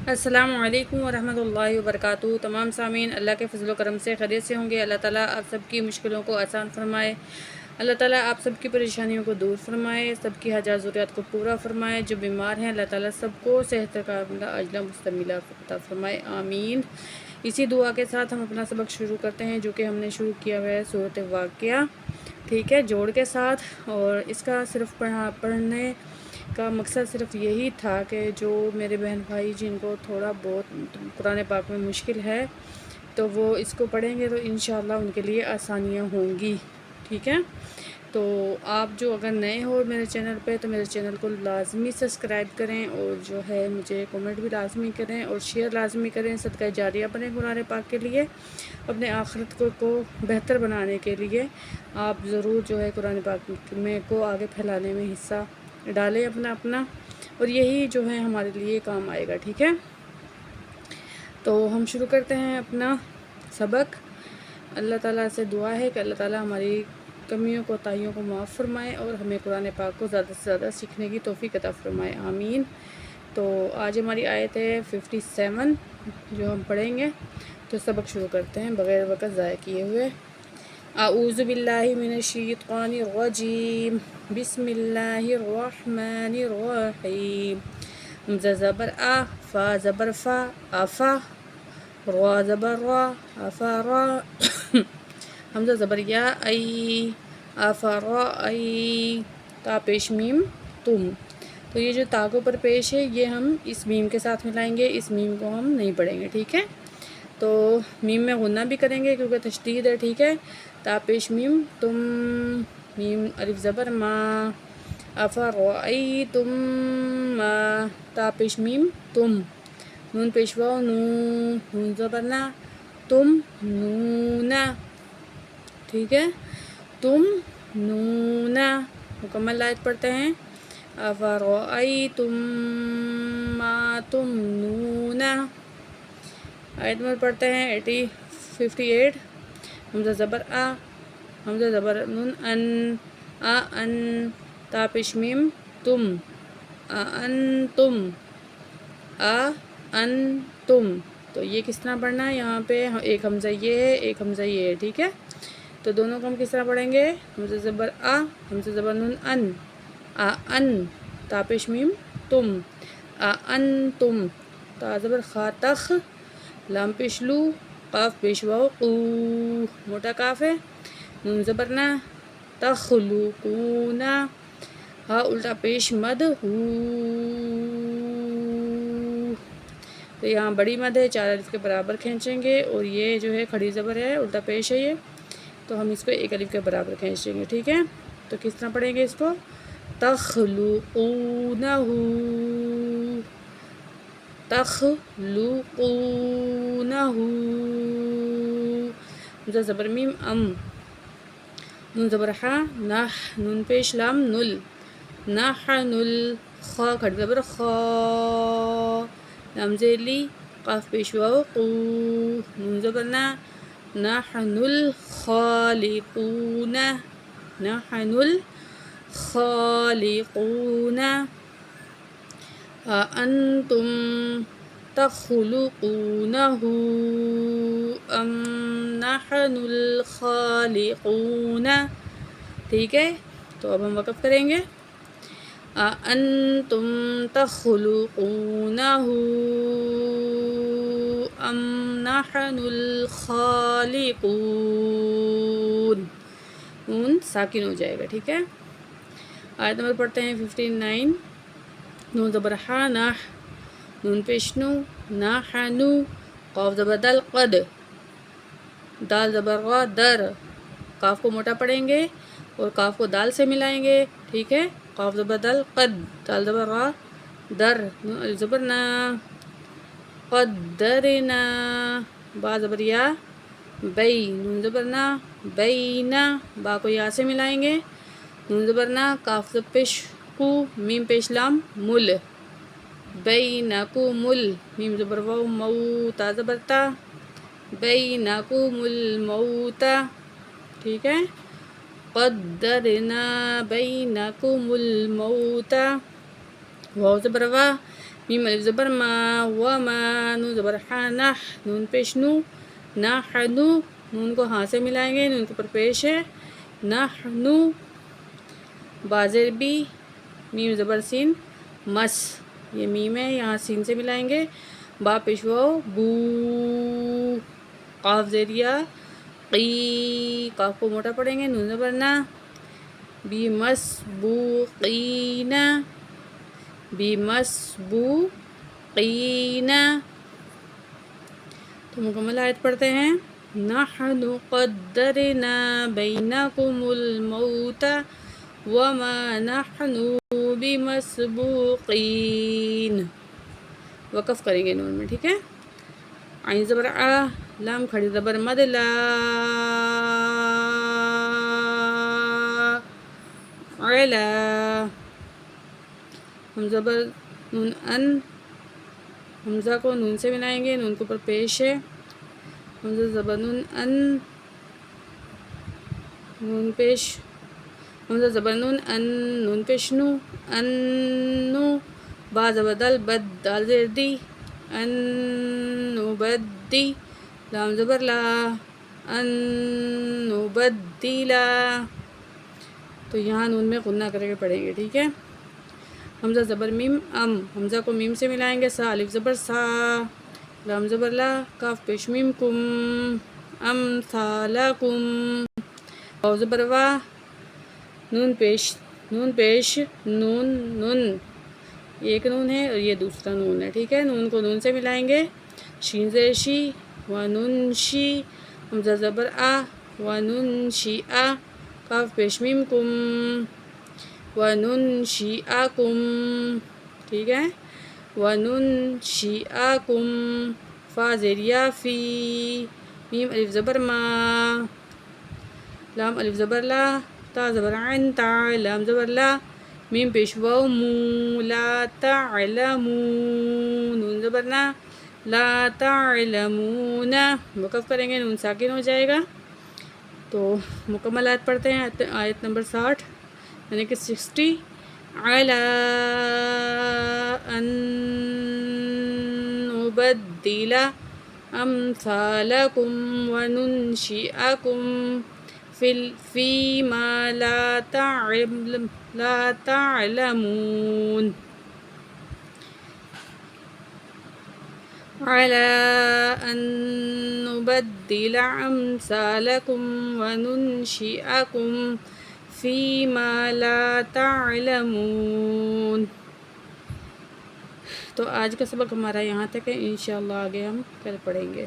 السلام علیکم ورحمۃ اللہ وبرکاتہ۔ تمام سامعین اللہ کے فضل و کرم سے خیریت سے ہوں گے۔ اللہ تعالیٰ آپ سب کی مشکلوں کو آسان فرمائے، اللہ تعالیٰ آپ سب کی پریشانیوں کو دور فرمائے، سب کی حاجات ضروریات کو پورا فرمائے۔ جو بیمار ہیں اللہ تعالیٰ سب کو صحت کاملہ عاجلہ مستملہ عطا فرمائے، آمین۔ اسی دعا کے ساتھ ہم اپنا سبق شروع کرتے ہیں، جو کہ ہم نے شروع کیا ہوا ہے سورۃ واقعہ، ٹھیک ہے، جوڑ کے ساتھ۔ اور اس کا صرف پڑھنے کا مقصد صرف یہی تھا کہ جو میرے بہن بھائی جن کو تھوڑا بہت قرآن پاک میں مشکل ہے تو وہ اس کو پڑھیں گے تو انشاءاللہ ان کے لیے آسانیاں ہوں گی، ٹھیک ہے۔ تو آپ جو اگر نئے ہو میرے چینل پہ تو میرے چینل کو لازمی سبسکرائب کریں، اور جو ہے مجھے کمنٹ بھی لازمی کریں اور شیئر لازمی کریں، صدقہ جاریہ بنیں قرآن پاک کے لیے، اپنے آخرت کو بہتر بنانے کے لیے آپ ضرور جو ہے قرآن پاک میں کو آگے پھیلانے میں حصہ ڈالیں اپنا، اور یہی جو ہے ہمارے لیے کام آئے گا، ٹھیک ہے۔ تو ہم شروع کرتے ہیں اپنا سبق۔ اللہ تعالیٰ سے دعا ہے کہ اللہ تعالیٰ ہماری کمیوں کو تائیوں کو معاف فرمائے اور ہمیں قرآن پاک کو زیادہ سے زیادہ سیکھنے کی توفیق عطا فرمائے، آمین۔ تو آج ہماری آیت ہے 57 جو ہم پڑھیں گے، تو سبق شروع کرتے ہیں بغیر وقت ضائع کیے ہوئے۔ اعوذ باللہ من الشیطان الرجیم، بسم اللہ الرحمن الرحیم۔ حمزہ زبر آ، فا زبر فا، آفا، را زبر را، آفا را، حمزہ زبر یا، ای، آفا را ای، تا پیش میم تم۔ تو یہ جو تا کے اوپر پیش ہے یہ ہم اس میم کے ساتھ ملائیں گے، اس میم کو ہم نہیں پڑھیں گے، ٹھیک ہے۔ تو میم میں غنہ بھی کریں گے کیونکہ تشدید ہے، ٹھیک ہے۔ تا پیش میم تم، میم الف زبر ما، افرأیتم ما، تا پیش میم تم، نون پیش واو نو، نون زبر نا، تم نونا، ٹھیک ہے، تم نونا۔ مکمل آیت پڑھتے ہیں، افرأیتم ما تمنونا۔ آیت نمبر پڑھتے ہیں 58۔ حمزہ زبر آ، حمزہ زبر نون ان، آ ان، تا پیش میم تم، آ ان تم، آ ان تم۔ تو یہ کس طرح پڑھنا ہے، یہاں پہ ایک حمزہ یہ ہے ایک حمزہ یہ ہے، ٹھیک ہے۔ تو دونوں کو ہم کس طرح پڑھیں گے، حمزہ زبر آ، حمزہ زبر نون ان، آ ان، تا پیش میم تم، آ ان تم، تا زبر خا تخ، لام پیش لو، قاف پیش واو قو، موٹا کاف ہے، نون زبر نا، تخلقونا، ہا الٹا پیش مد ہو، تو یہاں بڑی مد ہے، 4 الف کے برابر کھینچیں گے، اور یہ جو ہے کھڑی زبر ہے الٹا پیش ہے یہ، تو ہم اس کو 1 الف کے برابر کھینچیں گے، ٹھیک ہے۔ تو کس طرح پڑھیں گے اس کو، تخلقونہ، تخلقونہ، حمزہ زبر میم ام، نون زبر حا، نح، نون پیش لام نل، نحنل، خا کھڑی زبر خا، لام زیلی، قاف پیش واو قو، نون زبر نا، نحن الخالقون، نحن الخالقون، أأنتم تخلقونه أم نحن الخالقون، ٹھیک ہے۔ تو اب ہم وقف کریں گے، أأنتم تخلقونه أم نحن الخالقون، نون ساکن ہو جائے گا، ٹھیک ہے۔ آیت نمبر پڑھتے ہیں 59۔ نون زبر حا نح، نون پیش نو، نحنو، قاف زبر دل قد، دال زبر غا در، قاف کو موٹا پڑھیں گے اور قاف کو دال سے ملائیں گے، ٹھیک ہے۔ قاف زبر دل قد، دال زبر غا در، نون الف زبر نا، قدرنا، با زبر یا، بئی، نون زبر نا، بینا، با کو یا سے ملائیں گے، نون زبر نا، کاف زبر پیش کو، میم پیش لام مل، بینکم مل، میم زبر واو مو، تا زبر تا، بینکم الموتا، ٹھیک ہے۔ قدرنا بینکم الموتا، واو زبر وا، میم الف زبر ما وما، نون زبر ح نح، نون پیش نو، نحنو، نون کو ہاں سے ملائیں گے، نون کے اوپر پیش ہے، نحنو، با زیر بی، میم زبر سین مس، یہ میم ہے یہاں سین سے ملائیں گے، با پیش واو بو، قاف زیر یا قی، قاف کو موٹا پڑھیں گے، نون زبر نا، بی مس بو قینا، بی مس بو قینا۔ تو مکمل آیت پڑھتے ہیں، نحن قدرنا بینکم الموت وما نحن بمسبوقین، وقف کریں گے نون میں، ٹھیک ہے۔ عین زبر آ، لام کھڑی زبر مد لا، علا، ہم زبر نون ان، حمزہ کو نون سے ملائیں گے، نون کے اوپر پیش ہے، حمزہ زبر نون ان، نون پیش، حمزہ زبر نون ان، نون پیش نو، ان نو، با زبر دل بد، دال زیر دی، ان نبدی، لام زبر لا، ان نبدیلا، تو یہاں نون میں غنہ کر کے پڑھیں گے، ٹھیک ہے۔ حمزہ زبر میم ام، حمزہ کو میم سے ملائیں گے، سا الف زبر سا، لام زبر لا، کاف پیش میم کم، ام ثالکم، واو زبر وا، نون پیش نون نون، ایک نون ہے اور یہ دوسرا نون ہے، ٹھیک ہے۔ نون کو نون سے ملائیں گے، شین زیر شی، و نون شی، حمزہ زبر آ، و نون شی آ، کاف پیش میم کم، و نون شی آ کم، ٹھیک ہے۔ و نون شی آ کم، فا زیر یا فی، میم الف زبر ما، لام الف زبر لا، تا زبر عین تا، لام زبر لا، میم پیش واو مو، لا تعلمون، نون زبر نا، لا تعلمون، وقف کریں گے، نون ساکن ہو جائے گا۔ تو مکمل آیت پڑھتے ہیں، آیت نمبر 60 یعنی کہ 60، علی ان نبدل امثالکم وننشئکم فیما لا تعلمون، علی ان نبدل امثالکم وننشئکم فیما لا تعلمون۔ تو آج کا سبق ہمارا یہاں تک ہے، انشاءاللہ آگے ہم کل پڑھیں گے۔